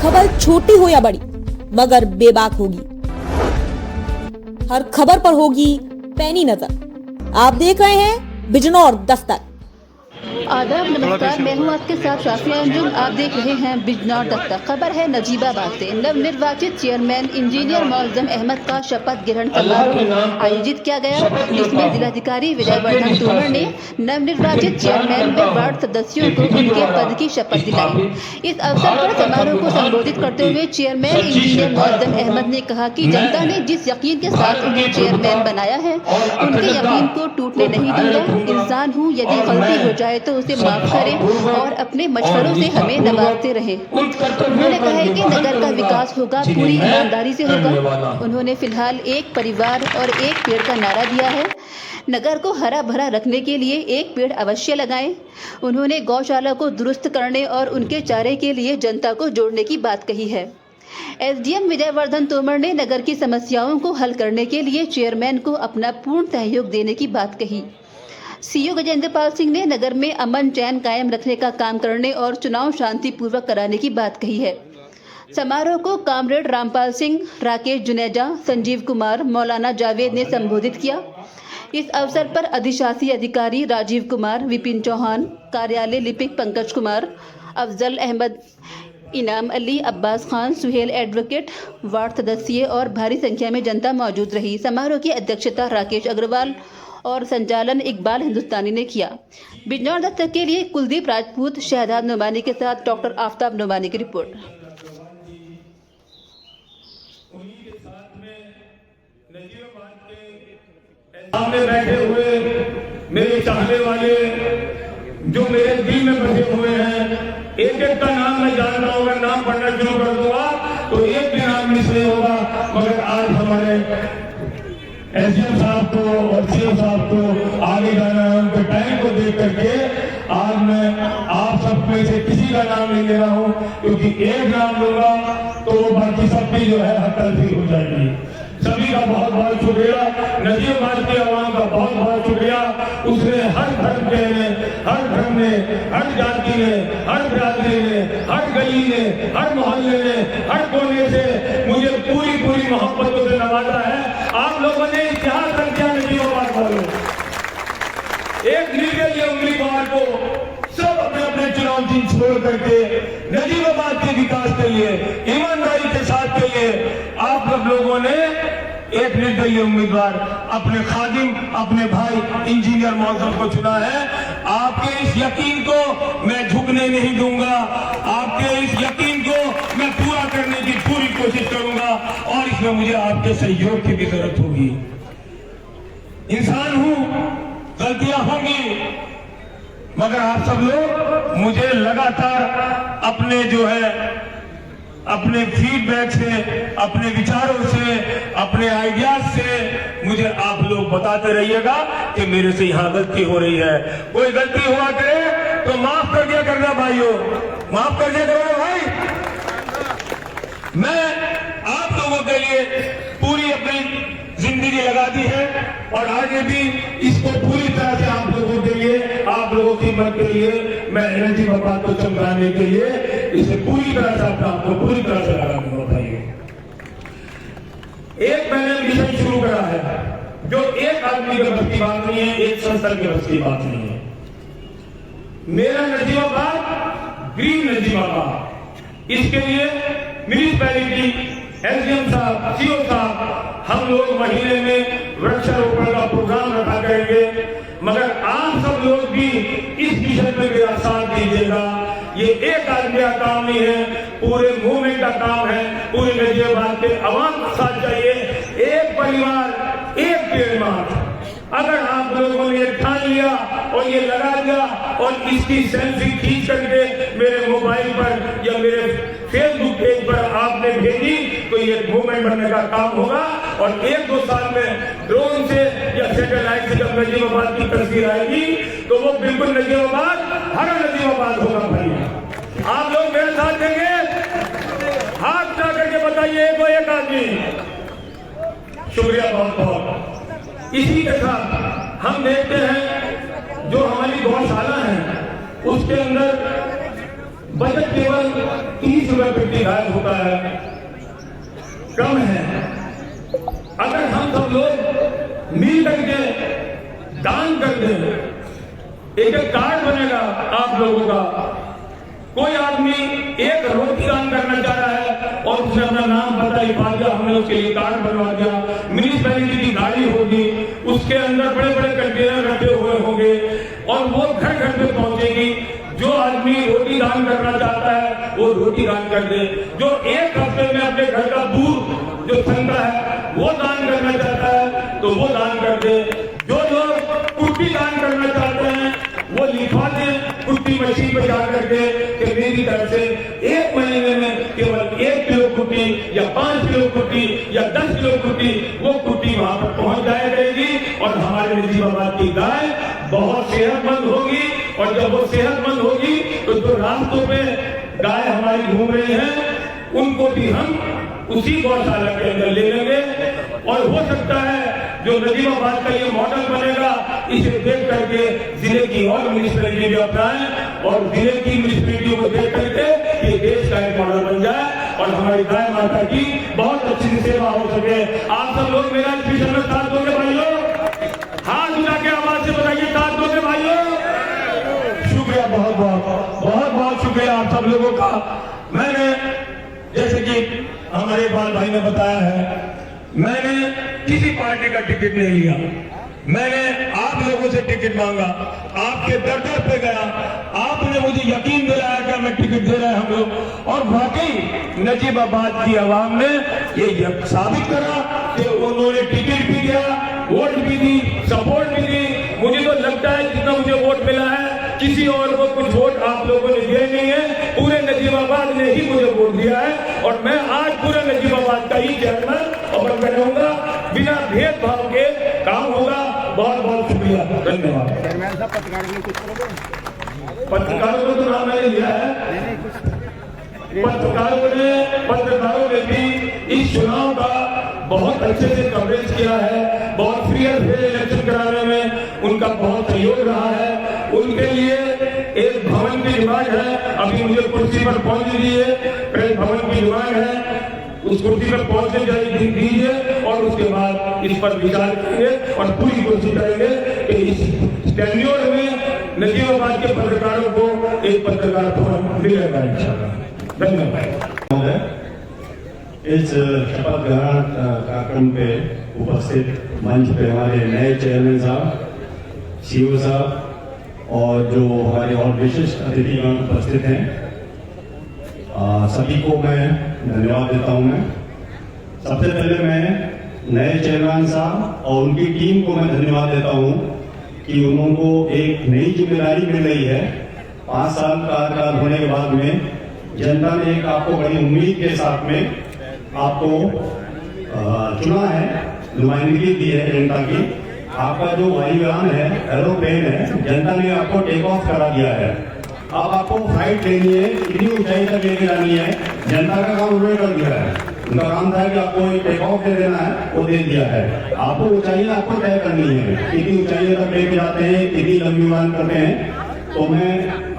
खबर छोटी हो या बड़ी मगर बेबाक होगी। हर खबर पर होगी पैनी नजर। आप देख रहे हैं बिजनौर दस्तक। आदाब, नमस्कार। मैं हूं आपके साथ शाफिया अंजुम। आप देख रहे हैं बिजनौर दस्तक। खबर है नजीबाबाद से। नवनिर्वाचित चेयरमैन इंजीनियर मौजम अहमद का शपथ ग्रहण समारोह आयोजित किया गया, जिसमें जिलाधिकारी विजय वर्धन तोमर ने नवनिर्वाचित चेयरमैन व वार्ड सदस्यों को उनके पद की शपथ दिलाई। इस अवसर पर समारोह को संबोधित करते हुए चेयरमैन इंजीनियर मौजम अहमद ने कहा कि जनता ने जिस यकीन के साथ उन्हें चेयरमैन बनाया है, उनके यकीन को टूटने नहीं दूंगा। इंसान हूँ, यदि गलती हो जाए तो उसे माफ करें और अपने मशवरों से हमें नवाजते रहें। उन्होंने कहा है कि नगर का विकास होगा, पूरी ईमानदारी से होगा। उन्होंने फिलहाल एक परिवार और एक पेड़ का नारा दिया है। नगर को हरा भरा रखने के लिए एक पेड़ अवश्य लगाएं। उन्होंने गौशाला को दुरुस्त करने और उनके चारे के लिए जनता को जोड़ने की बात कही है। एसडीएम विजय वर्धन तोमर ने नगर की समस्याओं को हल करने के लिए चेयरमैन को अपना पूर्ण सहयोग देने की बात कही। सीओ गजेंद्र पाल सिंह ने नगर में अमन चैन कायम रखने का काम करने और चुनाव शांतिपूर्वक कराने की बात कही है। समारोह को कामरेड रामपाल सिंह, राकेश जुनेजा, संजीव कुमार, मौलाना जावेद ने संबोधित किया। इस अवसर पर अधिशासी अधिकारी राजीव कुमार, विपिन चौहान, कार्यालय लिपिक पंकज कुमार, अफजल अहमद, इनाम अली, अब्बास खान, सुहेल एडवोकेट, वार्ड सदस्य और भारी संख्या में जनता मौजूद रही। समारोह की अध्यक्षता राकेश अग्रवाल और संचालन इकबाल हिंदुस्तानी ने किया। बिजनौर दस्तक के लिए कुलदीप राजपूत, शहजाद नोमानी के साथ डॉक्टर आफ्ताब नोमानी की रिपोर्ट। सामने बैठे हुए मेरे चाहने वाले जो मेरे दिल में बसे हुए हैं, एक एक का नाम मैं जान रहा हूँ। नाम पढ़ना शुरू कर दूंगा तो एक भी नाम मिस नहीं होगा। मगर आज हमारे एसडीएम साहब को और सीओ साहब को आगे जाना है, उनके टाइम को देख करके आज मैं आप सब में से किसी का नाम नहीं ले रहा हूँ, क्योंकि एक नाम लूंगा तो बाकी सब भी जो है हटल हो जाएगी। सभी का बहुत बहुत शुक्रिया। नजीबाबाद के आवाम का बहुत बहुत शुक्रिया। उसने हर धर्म के ने, हर जाति ने, हर बिरादरी ने, हर गली ने, हर मोहल्ले ने, हर कोने से मुझे पूरी पूरी मोहब्बतों से नवाजा है। आप लोगों ने इतिहास रख दिया नजीबाबाद वालों। एक निर्दलीय उम्मीदवार को सब अपने अपने चुनाव चिन्ह छोड़ करके नजीबाबाद के विकास के लिए, ईमानदारी के साथ के लिए आप सब लोगों ने एक निर्दलीय उम्मीदवार, अपने खादिम, अपने भाई इंजीनियर मौजम को चुना है। आपके इस यकीन को मैं झुकने नहीं दूंगा। आपके इस यकीन को मैं पूरा करने की पूरी कोशिश करूंगा और इसमें मुझे आपके सहयोग की भी जरूरत होगी। इंसान हूं, गलतियां होंगी, मगर आप सब लोग मुझे लगातार अपने जो है अपने फीडबैक से, अपने विचारों से, अपने आइडियाज से मुझे आप लोग बताते रहिएगा कि मेरे से यहाँ गलती हो रही है। कोई गलती हुआ करे तो माफ कर दिया करना भाइयों, माफ कर दिया करना भाई। मैं आप लोगों के लिए पूरी अपनी जिंदगी लगा दी है और आगे भी इसको पूरी तरह से आप लोगों के लिए, आप लोगों की मदद के लिए मैं नजीबाबाद को चमकाने के लिए इसे पूरी तरह से आपको पूरी तरह से लगा दूंगा भाई। एक मैंने मिशन शुरू करा है जो एक आदमी के बस की बात नहीं है, एक संस्था के बस की बात नहीं है। मेरा नजीबाबाद ग्रीन नजीबाबाद, इसके लिए म्यूनिसिपैलिटी, एसडीएम साहब, सीओ साहब, हम लोग महीने में वृक्षारोपण का प्रोग्राम रखा करेंगे। मगर आप सब लोग भी इस मिशन में मेरा साथ दीजिएगा। ये एक आदमी का काम नहीं है, पूरे मूवमेंट का काम है। पूरे नजीबाबाद के आवाम का साथ चाहिए। एक परिवार एक पेड़ मार। अगर आप लोगों ने ठान लिया और ये लगा दिया और इसकी सेल्फी खींच करके मेरे मोबाइल पर या मेरे फेसबुक पेज पर आपने भेजी तो ये मूवमेंट बनने का काम होगा। और एक दो साल में ड्रोन से या सैटेलाइट से जब नजीबाबाद की तस्वीर आएगी तो वो बिल्कुल नजीबाबाद, हर नजीबाबाद होगा भाई। आप लोग मेरे साथ देंगे, हाथ उठा करके बताइए वो एक आदमी। शुक्रिया बहुत बहुत। इसी के साथ हम देखते हैं जो हमारी गौशाला है उसके अंदर बजट केवल 30 रुपए प्रति गाय होता है, कम है। अगर हम सब लोग मिल करके दान कर दें, एक कार्ड बनेगा आप लोगों का। कोई आदमी एक रोटी दान करना चाह रहा है और उसने अपना नाम पता लिखवा दिया, हमने उसके लिए कार्ड बनवा दिया। म्यूनिसिपैलिटी की गाड़ी होगी, उसके अंदर बड़े बड़े कंटेनर रखे हुए होंगे और वो घर घर पे पहुंचेगी। जो आदमी रोटी दान करना चाहता है वो रोटी दान कर दे। जो एक हफ्ते में अपने घर का दूध जो ठंडा है वो दान करना चाहता है तो वो दान कर दे। जो लोग कुट्टी दान करना चाहते हैं वो लिखवा दे कुट्टी मशीन पे जा करके कि मेरी तरफ से एक महीने में केवल 1 किलो कुट्टी या 5 किलो कुट्टी या 10 किलो कुट्टी, वो कुट्टी वहां पर पहुंच जाया करेगी और हमारे नजीबाबाद की गाय बहुत सेहतमंद होगी। और जब वो सेहतमंद होगी तो जो रास्तों पे गाय हमारी घूम रही हैं उनको भी हम उसी गौशाला के अंदर ले लेंगे। और हो सकता है जो नजीबाबाद का ये मॉडल बनेगा, इसे देख करके जिले की और म्यूनिसिपैलिटी भी अपनाएं और जिले की म्यूनिसिपैलिटियों को देख करके ये देश का एक मॉडल बन जाए और हमारी गाय माता की बहुत अच्छी सेवा हो सके। आप सब लोग मेरा इस मिशन में साथ दोगे भाइयों? हाथ उठा के आवाज से बताइए, साथ दोगे भाइयों? शुक्रिया, बहुत बहुत बहुत बहुत शुक्रिया आप सब लोगों का। मैंने जैसे कि हमारे इकबाल भाई ने बताया है, मैंने किसी पार्टी का टिकट नहीं लिया, मैंने आप लोगों से टिकट मांगा, आपके दर दर पे गया, आपने मुझे यकीन दिलाया कि मैं टिकट दे रहे हैं हम लोग। और वाकई नजीबाबाद की आवाम ने ये साबित करा कि उन्होंने टिकट भी दिया, वोट भी दी, सपोर्ट भी दी। मुझे तो लगता है जितना मुझे वोट मिला है किसी और को कुछ वोट आप लोगों ने दिए नहीं है, पूरे नजीबाबाद ने ही मुझे वोट दिया है। और मैं आज पूरे नजीबाबाद का ही चेयरमैन और मैं रहूंगा, बिना भेदभाव के काम होगा। बहुत बहुत शुक्रिया, धन्यवाद। चेयरमैन साहब, पत्रकारों में कुछ करोगे? पत्रकारों को तो नाम मैंने लिया है, पत्रकारों ने भी इस चुनाव का बहुत अच्छे से कवरेज किया है, बहुत फ्री एंड फेयर इलेक्शन कराने में उनका बहुत सहयोग रहा है। उनके लिए एक भवन की डिमांड है, अभी मुझे कुर्सी पर पहुंच दीजिए, प्रेस भवन की डिमांड है, उस कुर्सी पर पहुंचने दीजिए और उसके बाद इस पर विचार करेंगे और पूरी कोशिश करेंगे कि इस टेन्योर में नजीबाबाद के पत्रकारों को एक पत्रकार भवन मिलेगा इंशाल्लाह। धन्यवाद। इस शपथ ग्रहण कार्यक्रम पे उपस्थित मंच पे हमारे नए चेयरमैन साहब, सीओ साहब और जो हमारे और विशिष्ट अतिथिगण उपस्थित हैं, सभी को मैं धन्यवाद देता हूं। मैं सबसे पहले मैं नए चेयरमैन साहब और उनकी टीम को मैं धन्यवाद देता हूं कि उनको एक नई जिम्मेदारी मिल रही है। 5 साल कार्यकाल होने के बाद में जनता ने एक आपको बड़ी उम्मीद के साथ में आपको चुना है, नुमाइंदगी दी है जनता की। आपका जो वायुयान है, एरोप्लेन है, जनता ने आपको टेक ऑफ करा दिया है। अब आपको फ्लाइट लेनी है, इतनी ऊंचाई तक लेके जानी है, जनता का काम उन्होंने कर दिया है। उनका काम था कि आपको एक टेक ऑफ दे देना है, वो दे दिया है। आपको ऊंचाई आपको तय करनी है, कितनी ऊंचाई तक लेके जाते हैं, कितनी लंबी उड़ान करते हैं। तो मैं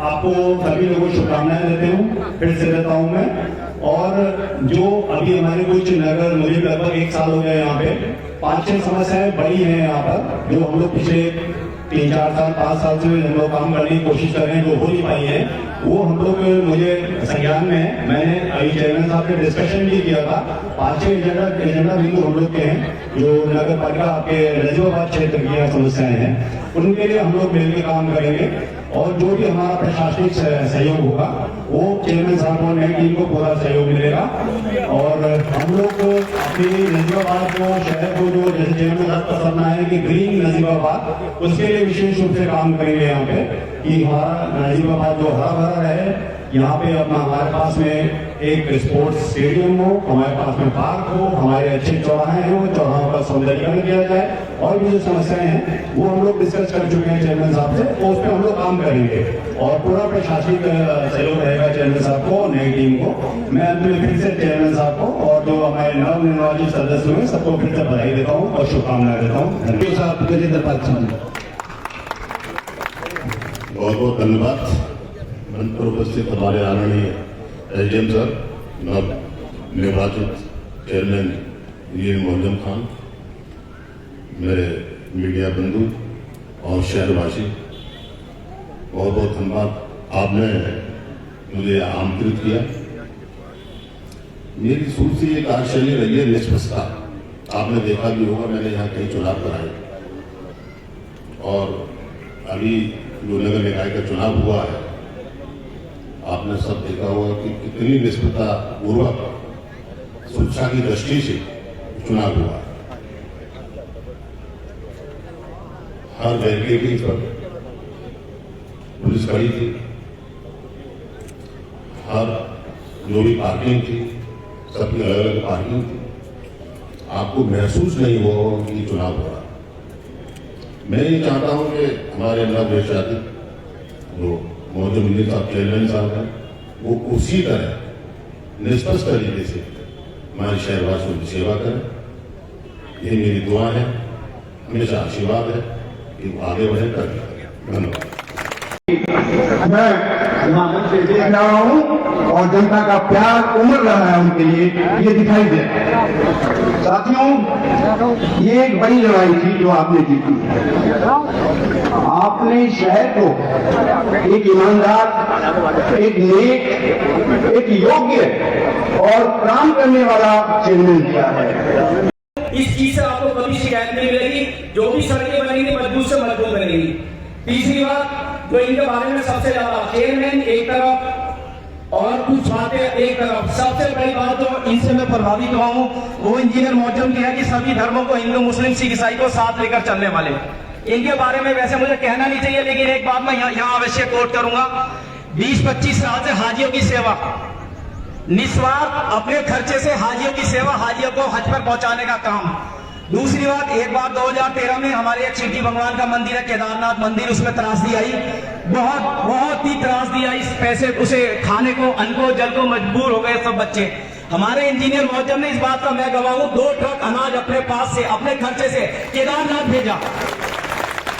आपको सभी लोगों को शुभकामनाएं देते हूँ, फिर से देता हूँ मैं। और जो अभी हमारे कुछ नगर, मुझे लगभग 1 साल हो गया यहाँ पे, 5-6 समस्याएं बड़ी हैं यहाँ पर, जो हम लोग पिछले 3-4 साल 5 साल से हम लोग काम करने की कोशिश कर रहे हैं, जो हो नहीं पाई है, वो हम लोग मुझे संज्ञान में है। मैंने अभी चेयरमैन साहब से डिस्कशन भी किया था। 5-6 एजेंडा बिंदु हम लोग के हैं, जो नगर पालिका आपके नजीबाबाद क्षेत्र की समस्याएं हैं, उनके लिए हम लोग मिलकर काम करेंगे। और जो भी हमारा प्रशासनिक सहयोग होगा वो चेयरमैन साहब को, नई टीम को पूरा सहयोग मिलेगा। और हम लोग अपनी नजीबाबाद को, शहर को, जो जैसे चेयरमैन साहब का सपना है कि ग्रीन नजीबाबाद, उसके लिए विशेष रूप से काम करेंगे यहाँ पे कि हमारा नजीबाबाद जो हरा भरा रहे। यहाँ पे अपना हमारे पास में एक स्पोर्ट्स स्टेडियम हो, हमारे पास में पार्क हो, हमारे अच्छे चौराहे हो, चौराहों का सौंदर्यीकरण किया जाए। और भी जो समस्याएं हैं वो हम लोग डिस्कस कर चुके हैं चेयरमैन साहब से, तो उस पर हम लोग काम करेंगे और पूरा प्रशासनिक सहयोग रहेगा चेयरमैन साहब को, नई टीम को। मैं अंत में फिर से चेयरमैन साहब को और जो हमारे नवनिर्वाचित सदस्य हुए सबको फिर से बधाई देता हूँ और शुभकामनाएं देता हूँ। बहुत बहुत धन्यवाद। मंच पर उपस्थित हमारे आदरणीय एसडीएम सर, नव निर्वाचित चेयरमैन इंजीनियर मोहम्मद खान, मेरे मीडिया बंधु और शहरवासी, बहुत बहुत धन्यवाद, आपने मुझे आमंत्रित किया। मेरी शुरू से ये कार्यशैली रही है निष्पक्षता। आपने देखा भी होगा, मैंने यहाँ कई चुनाव कराए और अभी जो नगर निकाय का चुनाव हुआ है, आपने सब देखा होगा कि कितनी निष्पक्षता पूर्वक सुरक्षा की दृष्टि से चुनाव हुआ। हर बैरिकेडिंग पर पुलिस खड़ी थी, हर जो भी पार्किंग थी सबकी अलग अलग पार्किंग थी। आपको महसूस नहीं हुआ कि चुनाव हो रहा। मैं ये चाहता हूं कि हमारे नवनिर्वाचित जो मौजूद इंजीनियर साहब चेयरमैन साहब हैं, वो उसी तरह निष्पक्ष तरीके से हमारे शहरवासियों की सेवा करें। ये मेरी दुआ है, हमेशा आशीर्वाद है कि वो आगे बढ़े कर। धन्यवाद। मैं हिमाचल से देख रहा हूँ और जनता का प्यार उमड़ रहा है उनके लिए, ये दिखाई दे रहा है। साथियों, ये एक बड़ी लड़ाई थी जो आपने जीती। आपने शहर को एक ईमानदार, एक नेक, एक योग्य और काम करने वाला चेयरमैन दिया है। इस चीज से आपको कभी शिकायत नहीं मिलेगी। जो भी सड़कें बनेंगी मजबूत से मजबूत बनेंगी। तीसरी बात जो इनके बारे में सबसे ज्यादा, चेयरमैन एक तरफ और कुछ बातें एक तरफ। सबसे पहली बात जो इनसे मैं प्रभावित हुआ हूं वो इंजीनियर मौजम की है कि सभी धर्मों को, हिंदू मुस्लिम सिख ईसाई को साथ लेकर चलने वाले। इनके बारे में वैसे मुझे कहना नहीं चाहिए, लेकिन एक बात मैं यहाँ अवश्य कोट करूंगा। 20-25 साल से हाजियों की सेवा, निस्वार्थ अपने खर्चे से हाजियों की सेवा, हाजियों को हज पर पहुंचाने का काम। दूसरी बात, एक बार 2013 में हमारे एक सिटी भगवान का मंदिर है, केदारनाथ मंदिर, उसमें त्रासदी आई, बहुत ही त्रासदी आई। पैसे उसे खाने को, अन्न को, जल को मजबूर हो गए सब बच्चे। हमारे इंजीनियर मौजम ने इस बात का मैं गवाह हूं, 2 ट्रक अनाज अपने पास से, अपने खर्चे से केदारनाथ भेजा।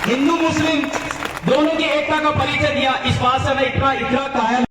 हिंदू मुस्लिम दोनों की एकता का परिचय दिया। इस बात से मैं इतना कायल